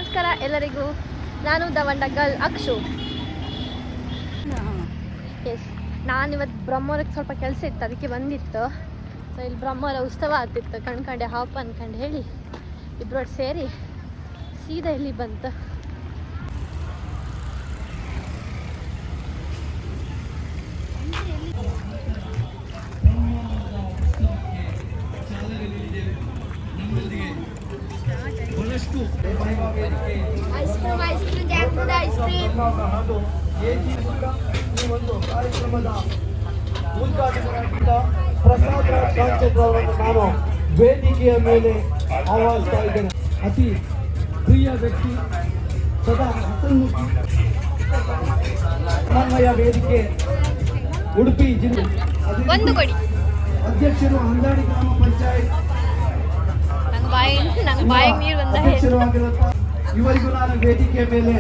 ನಮಸ್ಕಾರ ಎಲ್ಲರಿಗೂ. ನಾನು ದವಂಡ ಗರ್ಲ್ ಅಕ್ಷು. ಎಸ್, ನಾನಿವತ್ತು ಬ್ರಹ್ಮೋರಕ್ಕೆ ಸ್ವಲ್ಪ ಕೆಲಸ ಇತ್ತು, ಅದಕ್ಕೆ ಬಂದಿತ್ತು. ಸೊ ಇಲ್ಲಿ ಬ್ರಹ್ಮೋರ ಉತ್ಸವ ಆಗ್ತಿತ್ತು, ಕಣ್ಕಂಡೆ ಹಾಪ ಅನ್ಕಂಡು ಹೇಳಿ ಇಬ್ಬರು ಸೇರಿ ಸೀದಾ ಇಲ್ಲಿ ಬಂತು. ಪ್ರಸಾದ ಕಾಂಚೇಂದ್ರವನ್ನು ನಾನು ವೇದಿಕೆಯ ಮೇಲೆ ಆಹ್ವಾನಿಸ್ತಾ ಇದ್ದೇನೆ. ಅತಿ ಪ್ರಿಯ ವ್ಯಕ್ತಿ, ಸದಾ ಹಸನ್ಮುಖಿ ಸಮನ್ವಯ ವೇದಿಕೆ ಉಡುಪಿ ಜಿಲ್ಲೆ ಅಧ್ಯಕ್ಷರು, ಹಂದಾಡಿ ಗ್ರಾಮ ಪಂಚಾಯತ್ ಅಧ್ಯಕ್ಷರಾಗಿರುವಂತಹ ಇವರಿಗೂ ನಾನು ವೇದಿಕೆಯ ಮೇಲೆ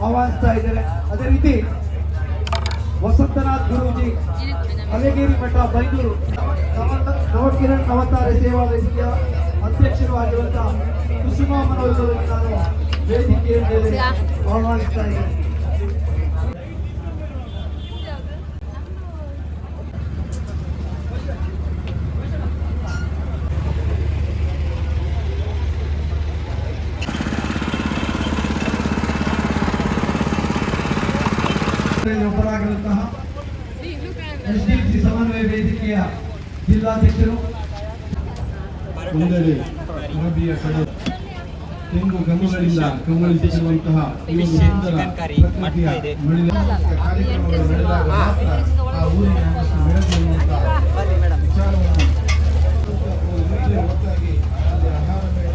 ಆಹ್ವಾನಿಸ್ತಾ ಇದ್ದೇನೆ. ಅದೇ ರೀತಿ ವಸಂತನಾಥ್ ಗುರೂಜಿ, ಹಲಗೇರಿ ಮಠ, ಬೈಂದೂರು, ನವಕಿರಣ್ ಅವತಾರ ಸೇವಾ ವೇದಿಕೆಯ ಅಧ್ಯಕ್ಷರು ಆಗಿರುವಂತಹ ಕುಸುಮಾಮನವರಿಗೆ ನಾನು ವೇದಿಕೆಯ ಮೇಲೆ ಆಹ್ವಾನಿಸ್ತಾ ಇದ್ದೇನೆ. ಒಬ್ಬರಾಗಿರುವಂತಹ ಎಸ್ಡಿಎಂಸಿ ಸಮನ್ವಯ ವೇದಿಕೆಯ ಜಿಲ್ಲಾಧ್ಯಕ್ಷರು, ಮುಂದೆ ಅರಬಿಯ ಕಡೆ ತೆಂಗು ಗಂಗುಗಳಿಂದ ಕಂಗೊಳಿಸಿರುವಂತಹ ಈ ಒಂದು ಸುಂದರ ಪ್ರಕೃತಿಯ ಕಾರ್ಯಕ್ರಮಗಳು ನಡೆದಾಗ ಮಾತ್ರ ಆ ಊರಿನ ಬೆಳೆದು ಎನ್ನುವಂತಹ ವಿಚಾರವನ್ನು ಒಟ್ಟಾಗಿ ಅಲ್ಲಿ ಆಹಾರ ಮೇಳ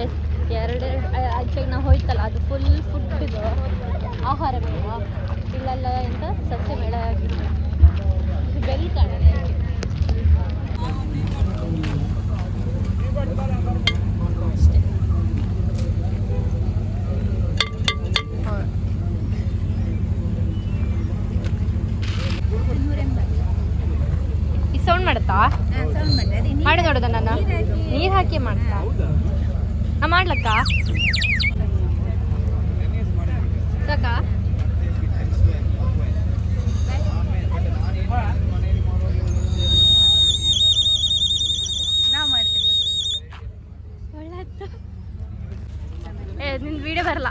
ಎಸ್, ಎರಡೆರಡು ಆಚೆಗೆ ನಾವು ಹೋಯ್ತಲ್ಲ, ಅದು ಫುಲ್ ಫುಡ್ ಇದು ಆಹಾರ ಮೇಳ. ಇಲ್ಲೆಲ್ಲ ಎಂತ ಸಸ್ಯ ಮೇಳ ಆಗಿದೆ. ಬೆಲ್ ಕಾಣಲ್ಲ ಅಷ್ಟೇ. ಈ ಸೌಂಡ್ ಮಾಡುತ್ತಾ? ಮಾಡಿ ನೋಡೋದ ನನ್ನ ನೀರು ಹಾಕಿ ಮಾಡ್ತಾ ಮಾಡ್ಲಕ್ಕ ಸಾಕ? ನಿನ್ ವಿಡಿಯೋ ಬರಲ್ಲ.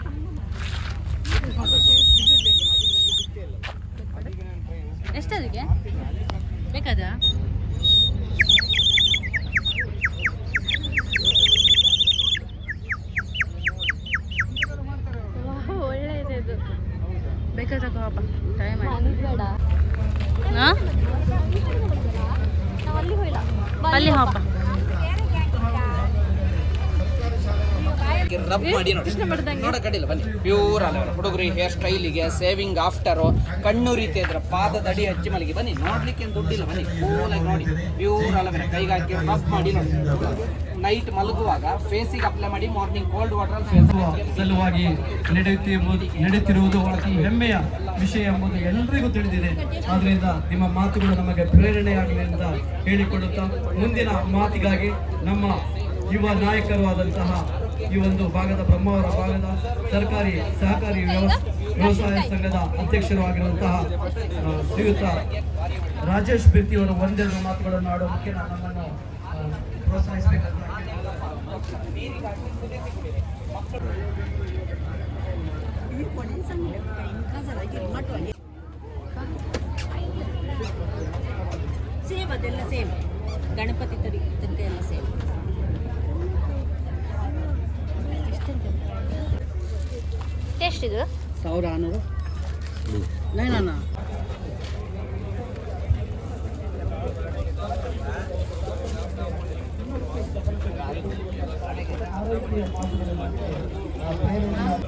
ಎಷ್ಟದಕ್ಕೆ ಬೇಕಾದ? ಒಳ್ಳೆಯದು ಬೇಕಾದ ಟೈಮ್ ಬೇಡ. ಅಲ್ಲಿ ಹೋಯ್ಲ ಅಲ್ಲಿ ಹಾಪ ರಬ್ ಮಾಡಿ ನೋಡಿ ನೋಡ ಕಡಿಲ್ಲ ಬನ್ನಿ. ಪ್ಯೂರ್ ಅಲವೇರ ಹುಡುಗರು ಹೇರ್ ಸ್ಟೈಲಿಗೆ ಸೇವಿಂಗ್ ಆಫ್ಟರು ಕಣ್ಣು ರೀತಿ ಇದ್ರ ಪಾದದ ಅಡಿ ಹಚ್ಚಿ ಮಲಗಿ ಬನ್ನಿ. ನೋಡ್ಲಿಕ್ಕೆ ದುಡ್ಡಿಲ್ಲ ಬನ್ನಿ, ಕೂಲಾಗಿ ನೋಡಿ. ಪ್ಯೂರ್ ಅಲವೇರ ಕೈಗೆ ಹಾಕಿ ರಬ್ ಮಾಡಿ ನೋಡಿ. ನೈಟ್ ಮಲಗುವಾಗ ಫೇಸಿಗೆ ಅಪ್ಲೈ ಮಾಡಿ, ಮಾರ್ನಿಂಗ್ ಕೋಲ್ಡ್ ವಾಟರ್ ಫೇಸ್ ಸಲುವಾಗಿ ನಡೆಯುತ್ತಿರುವುದು ಅತಿ ಹೆಮ್ಮೆಯ ವಿಷಯ ಎಂಬುದು ಎಲ್ಲರಿಗೂ ತಿಳಿದಿದೆ. ಆದ್ರಿಂದ ನಿಮ್ಮ ಮಾತುಗಳು ನಮಗೆ ಪ್ರೇರಣೆಯಾಗಲಿ ಅಂತ ಹೇಳಿಕೊಳ್ಳುತ್ತಾ, ಮುಂದಿನ ಮಾತಿಗಾಗಿ ನಮ್ಮ ಯುವ ನಾಯಕರು ಆದಂತಹ ಈ ಒಂದು ಭಾಗದ ಬ್ರಹ್ಮಾವರ ಭಾಗದ ಸರ್ಕಾರಿ ಸಹಕಾರಿ ವ್ಯವಸಾಯ ಸಂಘದ ಅಧ್ಯಕ್ಷರು ಆಗಿರುವಂತಹ ಶ್ರೀಯುತ ರಾಜೇಶ್ ಬಿರ್ತಿಯವರು ಒಂದೆರಡು ಮಾತುಗಳನ್ನು ಆಡೋದಕ್ಕೆ ನಮ್ಮನ್ನು ಪ್ರೋತ್ಸಾಹಿಸಬೇಕಂತ. ಸೇಮ್ ಅದೆಲ್ಲ ಸೇಮ್, ಗಣಪತಿ ತನಕ ಎಲ್ಲ ಸೇಮ್. ಎಷ್ಟಿದು? 1600. ನೈನಣ್ಣ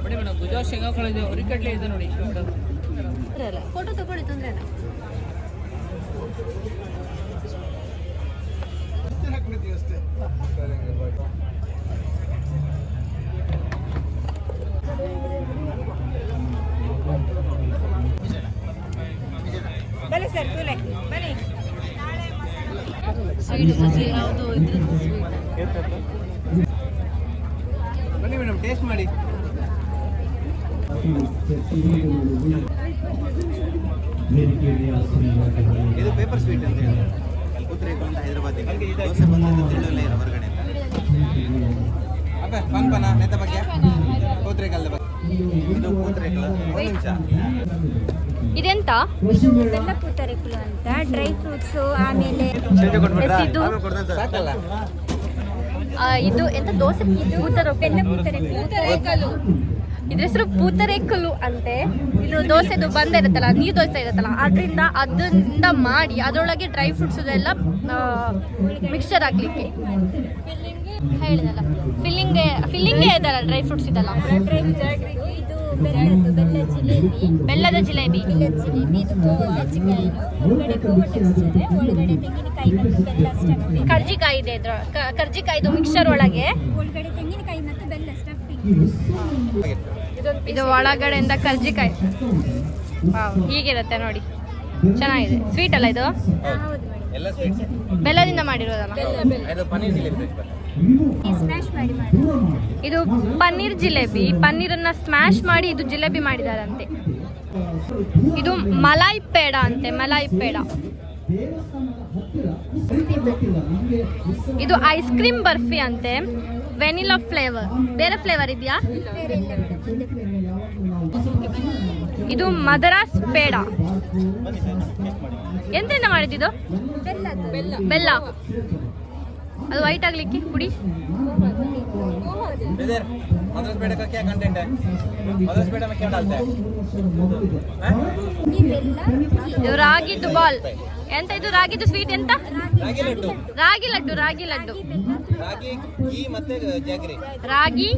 ಮೇಡಮ್ ಗುಜರಾತ್ ಶೇಂಗಾ ಕಾಲೇಜು ಉರಿಕಡ್ಲೆ ಇದೆ ನೋಡಿ. ಫೋಟೋ ತಗೊಳ್ಳಿ, ತೊಂದರೆ ಇಲ್ಲ. ಬನ್ನಿ ಸರ್ ಕೂಲೆ ಬನ್ನಿ. ಬನ್ನಿ ಮೇಡಮ್ ಟೇಸ್ಟ್ ಮಾಡಿ. ಇದು ಪೇಪರ್ ಸ್ವೀಟ್ ಅಂತ ಹೇಳಿ ಕೂತ್ರೇಕು ಅಂತ ಹೈದರಾಬಾದಿಗೆ ದೋಸೆ ಬಂದಿದ್ದು ತಿನ್ನಲೇ ಇರೋ ಹೊರಗಡೆ ಅಪ್ಪ ಪನ್ಪನ ನೆತ್ತ ಬಗ್ಗೆ ಕೂತ್ರೇಕಲ್ದ ಬಗ್ಗೆ ಇದು ಕೂತ್ರೇಕಲ ಒಂದು ನಿಮಿಷ. ಇದೆಂತ ಬೆಲ್ಲ ಪೂತರೆಕುಲು ಅಂತ ಡ್ರೈ ಫ್ರೂಟ್ಸು ಆಮೇಲೆ ಇದು ಸಾಕಲ್ಲ ಇದು ಎಂತ ದೋಸೆ ಬೆಲ್ಲ ಪೂತರೆಕುಲು ಇದ್ರ ಹೆಸರು ಪೂತರೇಕಲು ಅಂತೆ. ಇದು ದೋಸೆದು ಬಂದ ಇರುತ್ತಲ್ಲ, ನೀರು ದೋಸೆ ಇರುತ್ತಲ್ಲ, ಅದರಿಂದ ಮಾಡಿ ಅದರೊಳಗೆ ಡ್ರೈ ಫ್ರೂಟ್ಸ್ ಎಲ್ಲ ಮಿಕ್ಸ್ಚರ್ ಹಾಕ್ಲಿಕ್ಕೆ ಹೇಳಿದಲ್ಲ. ಫಿಲ್ಲಿಂಗೇ ಇದಲ್ಲ, ಡ್ರೈ ಫ್ರೂಟ್ಸ್ ಇದಲ್ಲ. ಇದು ಬೆಲ್ಲದ ಜಿಲೇಬಿ ಇದು ಕರ್ಜಿಕಾಯಿ ಒಳಗಡೆ ತೆಂಗಿನಕಾಯಿ ಮತ್ತು ಬೆಲ್ಲ ಸ್ಟಫಿಂಗ್. ಕರ್ಜಿಕಾಯಿ ಇದೆ ಇದ್ರ ಕರ್ಜಿಕಾಯಿದು ಮಿಕ್ಸ್ಚರ್ ಒಳಗೆ ಒಳಗಡೆ ತೆಂಗಿನಕಾಯಿ ಮತ್ತು ಬೆಲ್ಲ ಸ್ಟಫಿಂಗ್. ಇದು ಒಳಗಡೆಯಿಂದ ಕರ್ಜಿಕಾಯಿ. ಹೀಗಿರುತ್ತೆ ನೋಡಿ, ಚೆನ್ನಾಗಿದೆ. ಸ್ವೀಟ್ ಅಲ್ಲ ಇದು, ಹೌದು ಮೇಡಮ್. ಎಲ್ಲ ಸ್ವೀಟ್ಸ್ ಬೆಲ್ಲದಿಂದ ಮಾಡಿರೋದಲ್ಲ. ಇದು ಪನ್ನೀರ್ ಜಿಲೇಬಿ ಸ್ಮ್ಯಾಶ್ ಮಾಡಿ ಮಾಡಿ ಇದು ಪನ್ನೀರ್ ಜಿಲೇಬಿ. ಪನ್ನೀರನ್ನ ಸ್ಮ್ಯಾಶ್ ಮಾಡಿ ಇದು ಜಿಲೇಬಿ ಮಾಡಿದಾರಂತೆ. ಇದು ಮಲಾಯ್ ಪೇಡ ಅಂತೆ, ಮಲಾಯ್ ಪೇಡ. ಇದು ಐಸ್ ಕ್ರೀಮ್ ಬರ್ಫಿ ಅಂತೆ, ವೆನಿಲಾ ಫ್ಲೇವರ್. ಬೇರೆ ಫ್ಲೇವರ್ ಇದೆಯಾ? ಬೇರೆ ಇಲ್ಲ ಮೇಡಮ್, ಒಂದೇ ಫ್ಲೇವರ್. ಇದು ಮದರಾಸ್ ಪೇಡ. ಎಂತೆಂತ ಮಾಡಿದ್ದು? ಬೆಲ್ಲ. ಅದು ವೈಟ್ ಆಗ್ಲಿಕ್ಕೆ ಪುಡಿ. इधर मदरस पेड़ का क्या कंटेंट है? मदरस पेड़ में क्या डालते हैं? ಇದು ರಾಗಿದು ಬಾಲ್. ಎಂತ ಇದು ರಾಗಿದು ಸ್ವೀಟ್? ಎಂತ? ರಾಗಿ ಲಡ್ಡು. ರಾಗಿ ಲಡ್ಡು. ರಾಗಿ ಲಡ್ಡು, ರಾಗಿ ಗೀ ಮತ್ತೆ ಜಾಗರಿ. ರಾಗಿ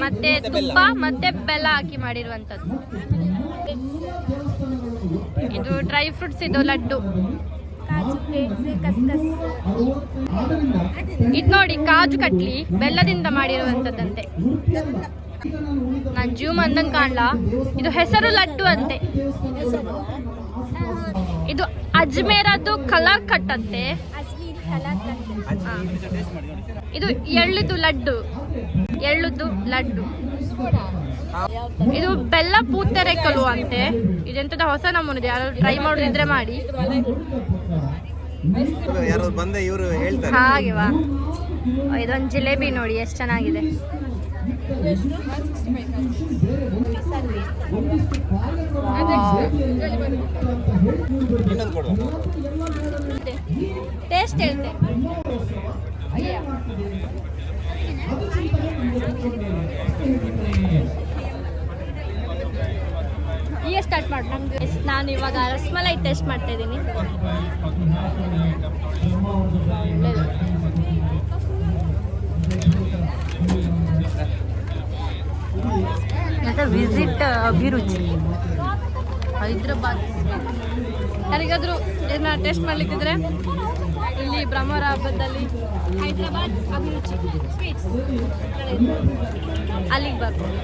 ಮತ್ತೆ ತುಪ್ಪ ಮತ್ತೆ ಬೆಲ್ಲ ಹಾಕಿ ಮಾಡಿರುವಂತದ್ದು. ಇದು ಡ್ರೈ ಫ್ರೂಟ್ಸ್, ಇದು ಲಡ್ಡು. ಕಾಜು ಪ್ಲೇಟ್ಸ್, ಕಸ್ಕಸ್. ಇದು ನೋಡಿ, ಕಾಜು ಕಟ್ಲಿ ಬೆಲ್ಲದಿಂದ ಮಾಡಿರುವಂತದ್ದಂತೆ. ನಾನು ಜೂಮ್ ಅಂದಂಗೆ ಕಾಣ್ಲಾ. ಇದು ಹೆಸರು ಲಡ್ಡು ಅಂತೆ. ಇದು ಅಜ್ಮೇರದ್ದು ಕಲರ್ ಕಟ್ ಅಂತೆ. ಅಜ್ಮೀರಿ ಕಲಾಕಂದ್. ಇದು ಎಳ್ಳುದು ಲಡ್ಡು. ಎಳ್ಳುದು ಲಡ್ಡು. ಇದು ಬೆಲ್ಲ ಪೂತರೆಕಲು ಅಂತೆ. ಇದೆಂತದ ಹೊಸ ನಮೂನಿದೆ, ಯಾರು ಟ್ರೈ ಮಾಡೋದಿದ್ರೆ ಮಾಡಿ. ಯಾರು ಬಂದೆ ಇವರು ಹೇಳ್ತಾರೆ. ಹಾಗೆವಾ? ಇದೊಂದು ಜಿಲೇಬಿ ನೋಡಿ ಎಷ್ಟು ಚೆನ್ನಾಗಿದೆ. ಇನ್ನೊಂದು ಕೊಡುವ. ಟೇಸ್ಟ್ ಹೇಳ್ತೆ. ಈಗ ಸ್ಟಾರ್ಟ್ ಮಾಡಿ. ನಮ್ಗೆ ನಾನು ಇವಾಗ ರಸ್ಮಲೈ ಟೇಸ್ಟ್ ಮಾಡ್ತಾ ಇದ್ದೀನಿ. ಮತ್ತೆ ವಿಸಿಟ್ ಅಭಿರುಚಿ ಹೈದ್ರಾಬಾದ್. ಯಾರಿಗಾದ್ರೂ ಇದನ್ನ ಟೇಸ್ಟ್ ಮಾಡ್ಲಿಕ್ಕಿದ್ರೆ ಇಲ್ಲಿ ಬ್ರಹ್ಮವರ ಹಬ್ಬದಲ್ಲಿ ಹೈದರಾಬಾದ್ ಅಭಿರುಚಿ ಸ್ವೀಟ್ಸ್ ಅಲ್ಲಿಗೆ ಬರ್ಬೋದು.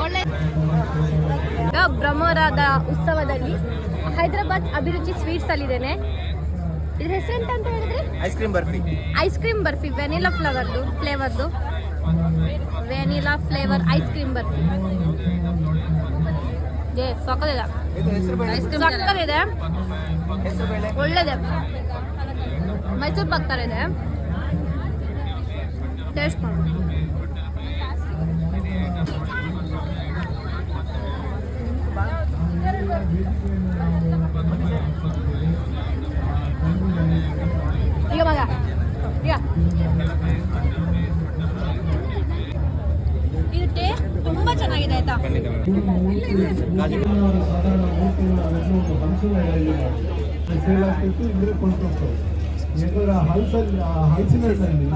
ಒಳ್ಳೆ ಈಗ ಬ್ರಹ್ಮವರದ ಉತ್ಸವದಲ್ಲಿ ಹೈದರಾಬಾದ್ ಅಭಿರುಚಿ ಸ್ವೀಟ್ಸ್ ಅಲ್ಲಿದ್ದೇನೆ. ಇದ್ರ ಹೆಸರೆಂತ ಅಂತ ಹೇಳಿದ್ರೆ? Ice cream barfi. Ice cream barfi, vanilla ಫ್ಲೇವರ್ದು vanilla flavour ice cream barfi. ಸಕ್ಕದಿದೆ, ಸಕ್ಕದಿದೆ, ಒಳ್ಳೆದೆ. ಮೈಸೂರು ಪಾಕ್ ಥರ ಇದೆ. ಟೇಸ್ಟ್ ಮಾಡಿ. ಈಗ ಮಗ ಈಗ ಇದು ಟೇಸ್ಟ್ ತುಂಬಾ ಚೆನ್ನಾಗಿದೆ ಆಯ್ತಾ. ಹಲಸಿನಲ್ಲಿ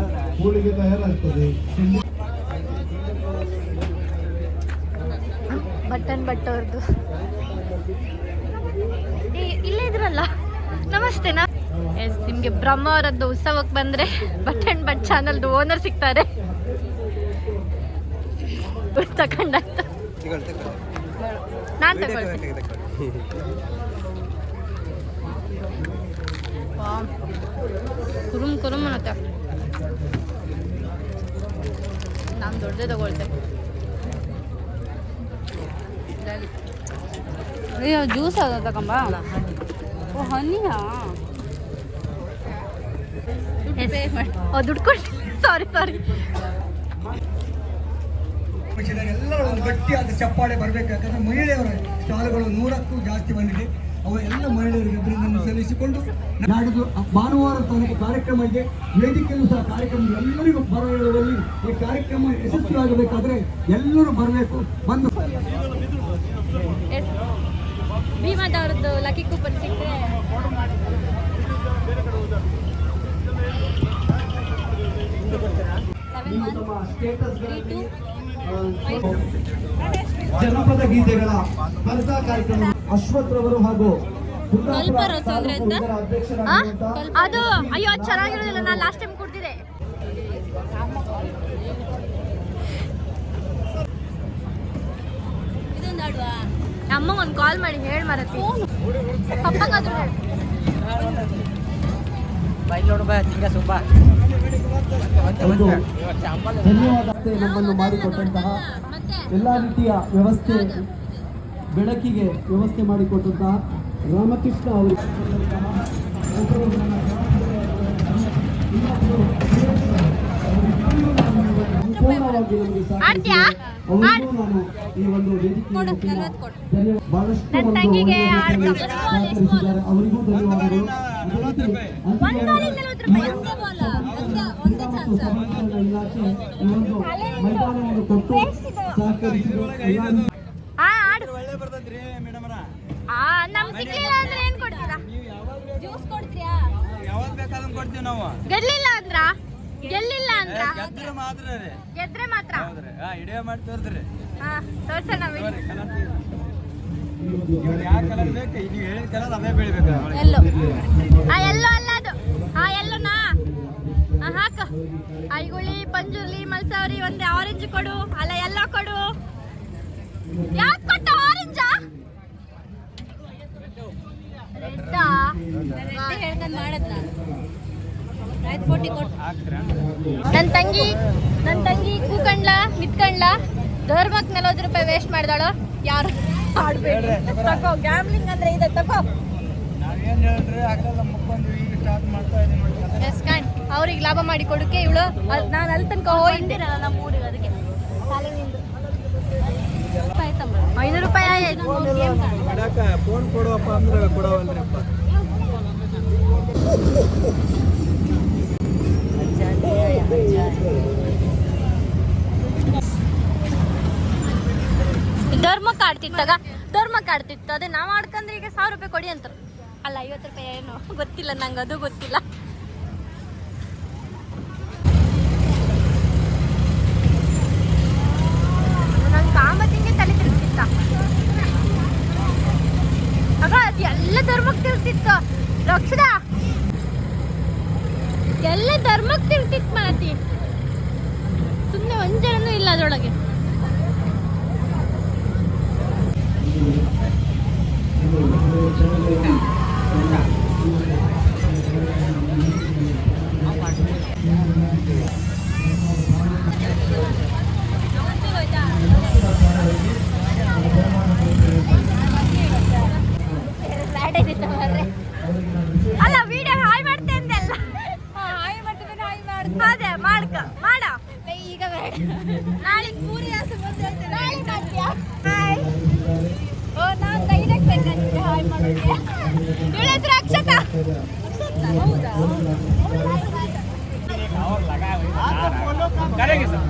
ಹೋಳಿಗೆ ತಯಾರಾಗ್ತದೆ. ಬಟ್ಟವ್ರದ್ದು ಇಲ್ಲೇ ಇದ್ರಲ್ಲ. ನಮಸ್ತೆನಾ. ಎಸ್, ನಿಮಗೆ ಬ್ರಹ್ಮವರದ್ದು ಉತ್ಸವಕ್ಕೆ ಬಂದರೆ ಬಟ್ ಚಾನಲ್ದು ಓನರ್ ಸಿಗ್ತಾರೆ. ತಕೊಂಡಾಯ್ತು. ನಾನು ತಗೊಳ್ತೀನಿ. ಕುರುಮ್ ಕುರುಮ್ ಅನ್ನತ್ತೆ. ನಾನು ದೊಡ್ಡದೇ ತಗೊಳ್ತೆ. ಅಯ್ಯೋ ಜ್ಯೂಸ್ ಅದ ತಗೊಂಬ. ಓ ಹನಿಯಾ? ದುಡ್ಡು ಕೊಟ್ಟು ಸಾರಿ ಎಲ್ಲರೂ ಒಂದು ಗಟ್ಟಿಯಾದ ಚಪ್ಪಾಳೆ ಬರಬೇಕು. ಯಾಕಂದರೆ ಮಹಿಳೆಯರ ಸ್ಟಾಲ್ಗಳು 100ಕ್ಕೂ ಜಾಸ್ತಿ ಬಂದಿದೆ. ಅವು ಎಲ್ಲ ಮಹಿಳೆಯರಿಗೆ ಅಭಿನಂದನೆ ಸಲ್ಲಿಸಿಕೊಂಡು ನಾಡಿದ್ದು ಭಾನುವಾರ ತನಕ ಕಾರ್ಯಕ್ರಮ ಇದೆ. ವೇದಿಕೆಯಲ್ಲೂ ಸಹ ಕಾರ್ಯಕ್ರಮ ಎಲ್ಲರಿಗೂ ಬರ ಹೇಳುವಲ್ಲಿ ಈ ಕಾರ್ಯಕ್ರಮ ಯಶಸ್ವಿಯಾಗಬೇಕಾದ್ರೆ ಎಲ್ಲರೂ ಬರಬೇಕು. ಬಂದು ಭೀಮಾದವ್ರದ್ದು ಲಕ್ಕಿ ಕೂಪನ್ ಸಿಕ್ಕರೆ ಜನಪದ ಗೀತೆಗಳ ಸ್ಪರ್ಧಾ ಕಾರ್ಯಕ್ರಮ ಅಶ್ವಥ್ರವರು ಹಾಗೂ ಕಲ್ಪರಸ ಅಂದ್ರೆ ಎಂತ? ಅದು ಅಯ್ಯೋ ಅದು ಚೆನ್ನಾಗಿರೋದಿಲ್ಲ. ನಾನು ಲಾಸ್ಟ್ ಟೈಮ್ ಕೊಡ್ತಿದ್ದೆ. ಇದೊಂದು ಆಡುವ ಅಮ್ಮಂಗೆ ಒಂದು ಕಾಲ್ ಮಾಡಿ ಹೇಳಿ ಮರತಿ. ಪಪ್ಪಂಗಾದ್ರೂ ಹೇಳಿ. ಒಂದು ಧನ್ಯವಾದ ನಮ್ಮನ್ನು ಮಾಡಿಕೊಟ್ಟಂತಹ ಎಲ್ಲ ರೀತಿಯ ವ್ಯವಸ್ಥೆ ಬೆಳಕಿಗೆ ವ್ಯವಸ್ಥೆ ಮಾಡಿಕೊಟ್ಟಂತಹ ರಾಮಕೃಷ್ಣ ಅವರು ಸಂಪೂರ್ಣವಾಗಿ ನಮಗೆ ಆಡ್ತೀಯಾ? ಅವರಿಗೂ ನಾನು ಈ ಒಂದು ವೇದಿಕೆಯ ಬಹಳಷ್ಟು ನನ್ನ ತಂಗಿಗೆ ಸಹಕರಿಸಿದ್ದಾರೆ. ಅವರಿಗೂ ಧನ್ಯವಾದಗಳು. ಅದೇ ರೀತಿ ಇಲಾಖೆ ಈ ಒಂದು ಮೈದಾನವನ್ನು ಕೊಟ್ಟು ಸಹಕರಿಸಿದರು. ನಮ್ಗೆ ಸಿಗ್ಲಿಲ್ಲ ಅಂದ್ರೆ ಏನ್ ಕೊಡ್ತೀರಾ? ಜ್ಯೂಸ್ ಕೊಡ್ತೀರಾ? ಯಾವಾಗ ಬೇಕಾದ್ರೂ ಕೊಡ್ತೀವಿ ನಾವು. ಗೆಲ್ಲಿಲ್ಲ ಅಂದ್ರ ಗೆಲ್ಲಿಲ್ಲ ಅಂದ್ರ ಗೆದ್ರೆ ಮಾತ್ರ ಇಡಿಯೋ ಮಾಡಿ ತೋರಿಸ್ರಿ. ಹಾ ತೋರ್ಸೋಣ ಯಾವ ಕಲರ್ ಬೇಕು ನೀವು ಹೇಳಿದ ಕಲರ್ ಅದೇ ಬೆಳಿಬೇಕು. ಎಲ್ಲೋ ಎಲ್ಲೋ ಅಲ್ಲ ಅದು. ಎಲ್ಲೋನಾ ಹಾಕ. ಐಗುಳಿ ಪಂಜುರ್ಲಿ ಮಲ್ಸವರಿ ಒಂದೇ ಆರೆಂಜ್ ಕೊಡು. ಅಲ್ಲ ಎಲ್ಲ ಕೊಡು. ಯಾಕೆ ಕೊಟ್ಟ ಆರೆಂಜ? ಹೇಳ್ಕೊಂಡು ಮಾಡದ್ ನಾನು ಆಯ್ತು 40 ಕೊಟ್ಟು. ನನ್ನ ತಂಗಿ ಕೂಕಂಡ್ಲ ನಿತ್ಕಂಡ್ಲ ಧರ್ಮಕ್ಕೆ 40 ರೂಪಾಯಿ ವೇಸ್ಟ್ ಮಾಡಿದಾಳು. ಯಾರು ಆಡ್ಬೇಡಿ. ತಗೋ ಗ್ಯಾಮ್ಲಿಂಗ್ ಅಂದ್ರೆ ಇದೆ. ತಗೋ ನಾವೇನು ಹೇಳ್ರಿ ಆಗಲ್ಲ ಮುಕ್ಕೊಂಡು ಈಗ ಸ್ಟಾರ್ಟ್ ಮಾಡ್ತಾ ಇದ್ದೀನಿ. ಅವ್ರಿಗೆ ಲಾಭ ಮಾಡಿ ಕೊಡಕ್ಕೆ ಇವಳು. ನಾನು ಅಲ್ಲಿ ತನಕ ಹೋಗಿದ್ದೆ ನಮ್ಮ ಊರಿಗೆ ಅದಕ್ಕೆ ಸಾಲಿನಿಂದ 500 ರೂಪಾಯಿ ಆಯ್ತು. ಫೋನ್ ಕೊಡುವಪ್ಪ ಅಂದ್ರೆ ಕೊಡವಲ್ರಿಪ್ಪ. ಧರ್ಮಕ್ಕೆ ಆಡ್ತಿತ್ತು. ಅದೇ ನಾವು ಆಡ್ಕಂದ್ರೆ ಈಗ 1000 ರೂಪಾಯಿ ಕೊಡಿ ಅಂತಾರೆ. ಅಲ್ಲ 50 ರೂಪಾಯಿ ಏನು ಗೊತ್ತಿಲ್ಲ ನಂಗೆ, ಅದು ಗೊತ್ತಿಲ್ಲ. ನಂಗೆ ಕಾಮತಿಂಗೆ ತಲೆ ತಿರುಗ್ತಿತ್ತ. ಆಗ ಅದು ಎಲ್ಲ ಧರ್ಮಕ್ಕೆ ತಿರುಗ್ತಿತ್ತು. ರಕ್ಷದ ಎಲ್ಲ ಧರ್ಮಕ್ಕೆ ತಿರುಗ್ತಿತ್ತು ಮಾತಿ. ಸುಮ್ಮನೆ ಒಂದ್ ಜನನೂ ಇಲ್ಲ ಅದ್ರೊಳಗೆ. ಅಲ್ಲ ವಿಡಿಯೋ ಹಾಯ್ ಮಾಡ್ತೆ ಅಂದಲ್ಲ. ಹಾಯ್ ಮಾಡ್ತೀನಿ ಹಾಯ್ ಮಾಡ್ ಅದೇ ಮಾಡ್ಕ ಮಾಡ. ಈಗ ಬೇಡ ನಾಳೆ ಪೂರಿ ಆಸೆ ಬಂದು ನಾಳೆ ಮಾಡ್ತೀಯಾ? ಹಾಯ್. ಓ ನಾನು ಡೈರೆಕ್ಟ್ ಬೇಕಾಗಿತ್ತು ಹಾಯ್ ಮಾಡೋಕ್ಕೆ. ಇವಳ ಹೆಸರು ಅಕ್ಷತಾ. ಹೌದಾ? ಕರೆಗೆ ಸರ್